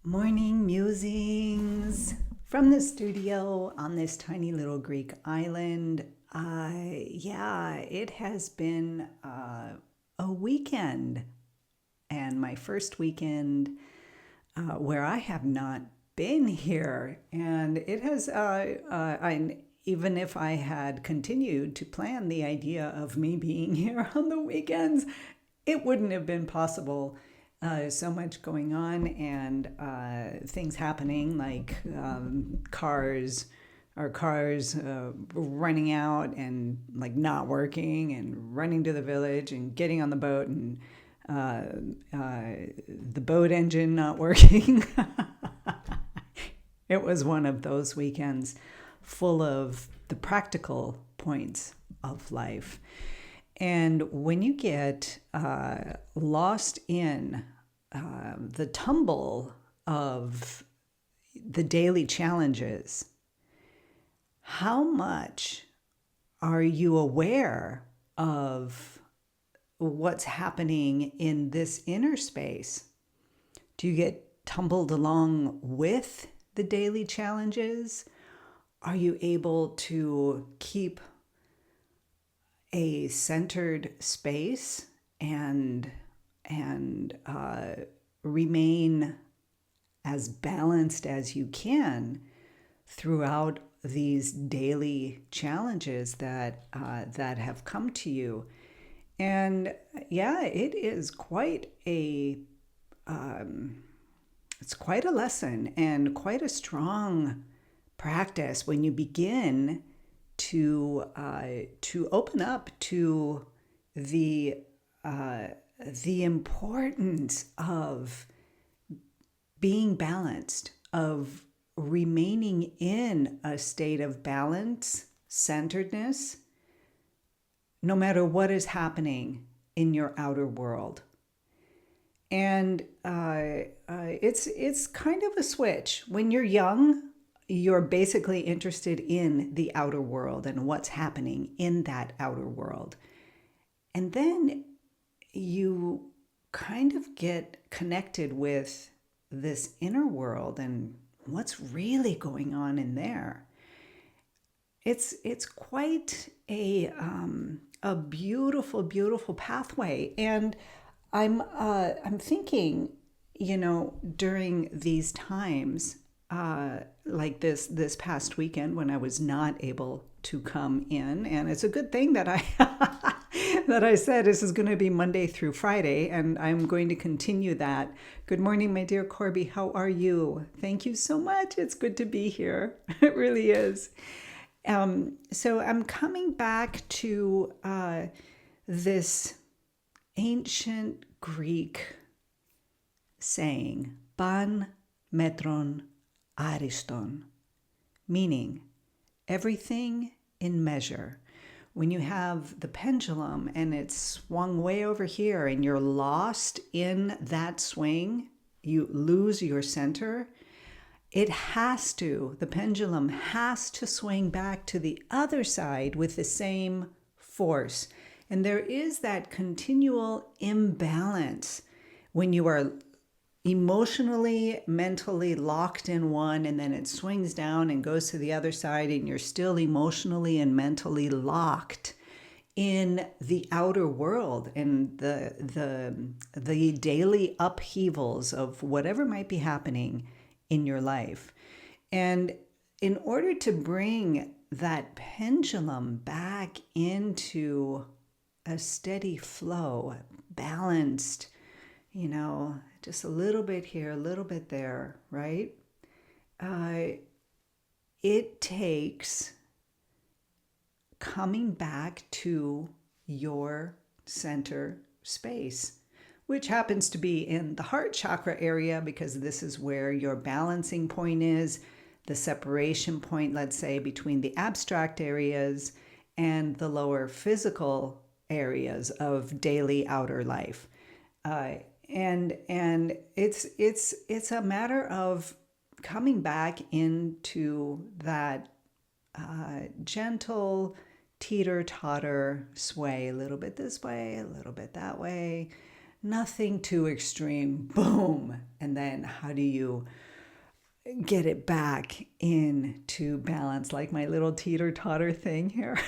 Morning musings from the studio on this tiny little Greek island. It has been a weekend, and my first weekend where I have not been here. And it has, even if I had continued to plan the idea of me being here on the weekends, it wouldn't have been possible. So much going on and things happening like cars running out and like not working and running to the village and getting on the boat and the boat engine not working. It was one of those weekends full of the practical points of life. And when you get lost in the tumble of the daily challenges, how much are you aware of what's happening in this inner space? Do you get tumbled along with the daily challenges? Are you able to keep a centered space and remain as balanced as you can throughout these daily challenges that have come to you? And it is quite a it's quite a lesson and quite a strong practice when you begin to open up to the importance of being balanced, of remaining in a state of balance, centeredness, no matter what is happening in your outer world. And it's kind of a switch. When you're young, you're basically interested in the outer world and what's happening in that outer world. And then you kind of get connected with this inner world and what's really going on in there. It's quite a beautiful, beautiful pathway. And I'm thinking, during these times, like this past weekend when I was not able to come in, and it's a good thing that I that I said this is going to be Monday through Friday, and I'm going to continue that. Good morning, my dear Corby. How are you? Thank you so much. It's good to be here. It really is. So I'm coming back to this ancient Greek saying, pan metron ariston, meaning everything in measure. When you have the pendulum and it's swung way over here and you're lost in that swing, you lose your center, the pendulum has to swing back to the other side with the same force. And there is that continual imbalance when you are emotionally, mentally locked in one, and then it swings down and goes to the other side, and you're still emotionally and mentally locked in the outer world and the daily upheavals of whatever might be happening in your life. And in order to bring that pendulum back into a steady flow, balanced, just a little bit here, a little bit there, right? It takes coming back to your center space, which happens to be in the heart chakra area, because this is where your balancing point is, the separation point, let's say, between the abstract areas and the lower physical areas of daily outer life. And it's a matter of coming back into that gentle teeter-totter sway, a little bit this way, a little bit that way, nothing too extreme, boom. And then how do you get it back into balance, like my little teeter-totter thing here?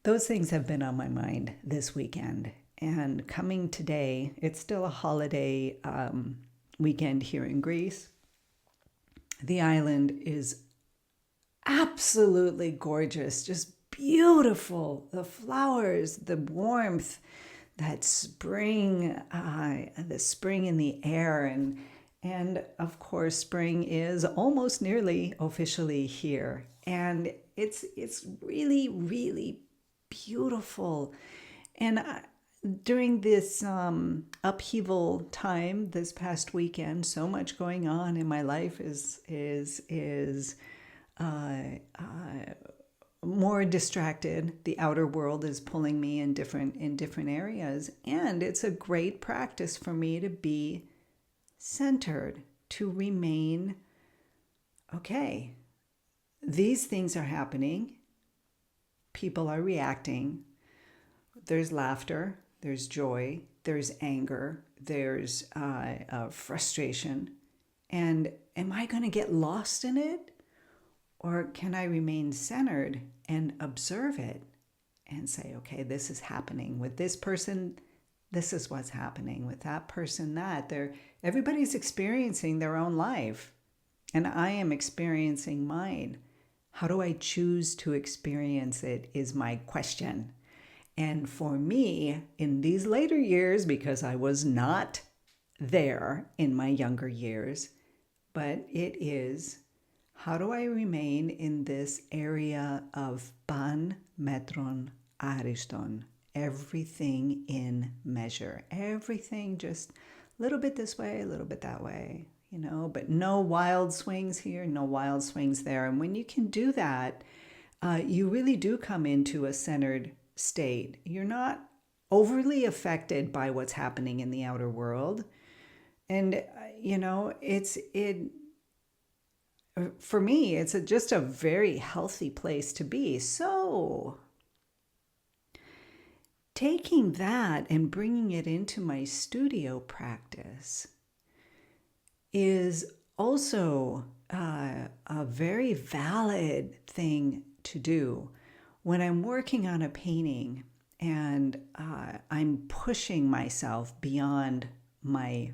Those things have been on my mind this weekend. And coming today, it's still a holiday weekend here in Greece. The island is absolutely gorgeous, just beautiful. The flowers, the warmth, that spring, the spring in the air, and of course, spring is almost nearly officially here, and it's really, really beautiful. And during this upheaval time this past weekend, so much going on in my life is more distracted. The outer world is pulling me in different areas, and it's a great practice for me to be centered, to remain okay. These things are happening. People are reacting. There's laughter, there's joy, there's anger, there's frustration. And am I going to get lost in it? Or can I remain centered and observe it and say, okay, this is happening with this person. This is what's happening with that person, that. Everybody's experiencing their own life, and I am experiencing mine. How do I choose to experience it is my question. And for me, in these later years, because I was not there in my younger years, but it is, how do I remain in this area of pan metron ariston? Everything in measure. Everything just a little bit this way, a little bit that way, but no wild swings here, no wild swings there. And when you can do that, you really do come into a centered state. You're not overly affected by what's happening in the outer world. And, for me, it's just a very healthy place to be. So taking that and bringing it into my studio practice is also a very valid thing to do. When I'm working on a painting and I'm pushing myself beyond my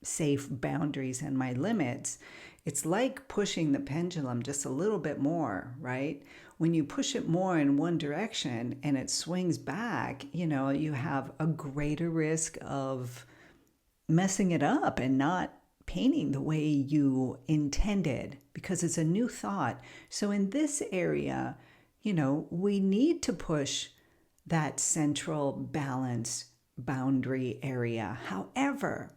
safe boundaries and my limits, it's like pushing the pendulum just a little bit more, right? When you push it more in one direction and it swings back, you have a greater risk of messing it up and not painting the way you intended, because it's a new thought. So in this area, we need to push that central balance boundary area. However,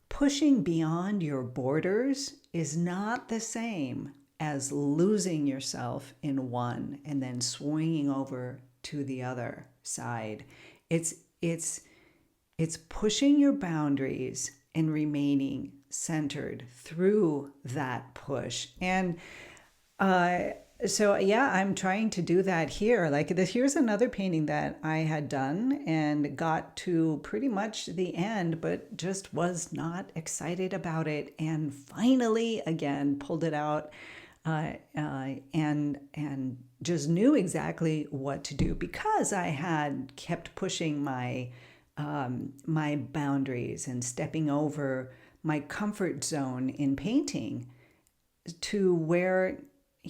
pushing beyond your borders is not the same as losing yourself in one and then swinging over to the other side. It's pushing your boundaries and remaining centered through that push. And so yeah, I'm trying to do that here. Like this, here's another painting that I had done and got to pretty much the end, but just was not excited about it. And finally, again, pulled it out and just knew exactly what to do, because I had kept pushing my my boundaries and stepping over my comfort zone in painting to where,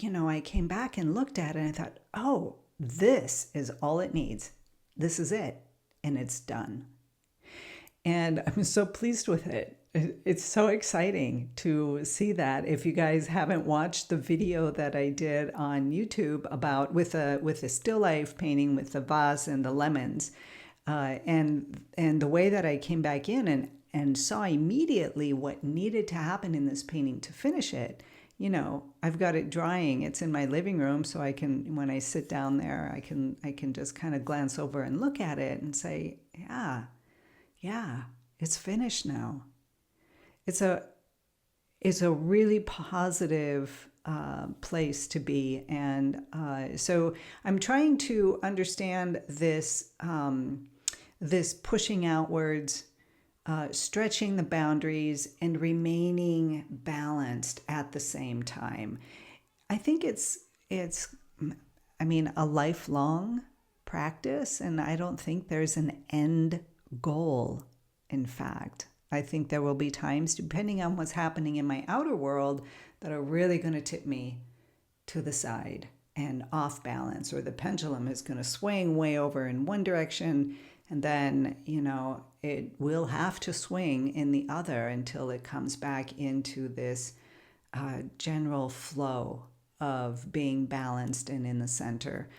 I came back and looked at it and I thought, oh, this is all it needs. This is it. And it's done. And I'm so pleased with it. It's so exciting to see that. If you guys haven't watched the video that I did on YouTube about with a still life painting with the vase and the lemons, and the way that I came back in and saw immediately what needed to happen in this painting to finish it. I've got it drying. It's in my living room, so I can, when I sit down there, I can just kind of glance over and look at it and say, yeah, it's finished now. It's a really positive place to be. And so I'm trying to understand this, this pushing outwards, stretching the boundaries, and remaining balanced at the same time. I think it's a lifelong practice, and I don't think there's an end goal. In fact, I think there will be times, depending on what's happening in my outer world, that are really going to tip me to the side and off balance, or the pendulum is going to swing way over in one direction, and then, it will have to swing in the other until it comes back into this general flow of being balanced and in the center.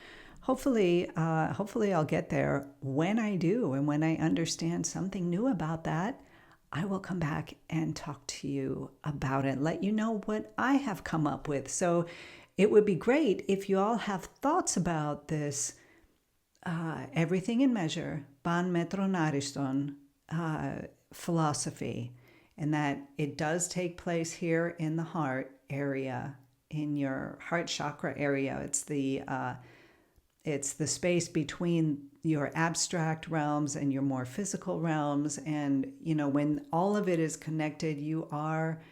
Hopefully I'll get there. When I do, and when I understand something new about that, I will come back and talk to you about it, let you know what I have come up with. So it would be great if you all have thoughts about this everything in measure, pan metron ariston philosophy, and that it does take place here in the heart area, in your heart chakra area. It's the space between your abstract realms and your more physical realms. And, when all of it is connected, you are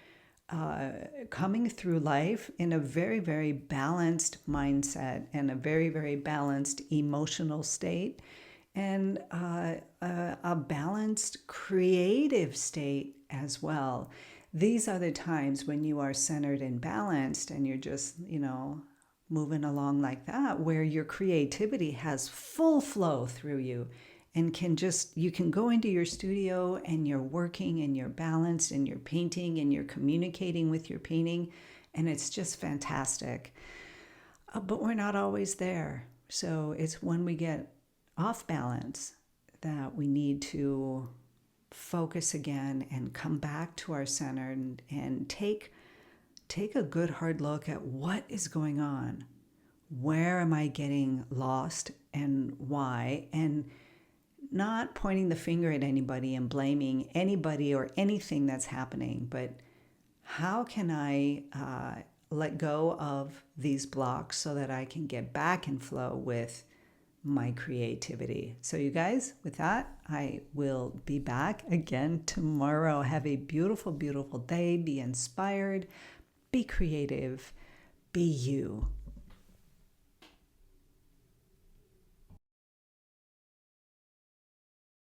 coming through life in a very, very balanced mindset and a very, very balanced emotional state, and a balanced creative state as well. These are the times when you are centered and balanced, and you're just, moving along like that, where your creativity has full flow through you, and you can go into your studio and you're working and you're balanced and you're painting and you're communicating with your painting, and it's just fantastic. But we're not always there. So it's when we get off balance that we need to focus again and come back to our center, and take a good hard look at what is going on. Where am I getting lost, and why? And not pointing the finger at anybody and blaming anybody or anything that's happening, but how can I let go of these blocks so that I can get back in flow with my creativity? So you guys, with that, I will be back again tomorrow. Have a beautiful, beautiful day. Be inspired. Be creative. Be you.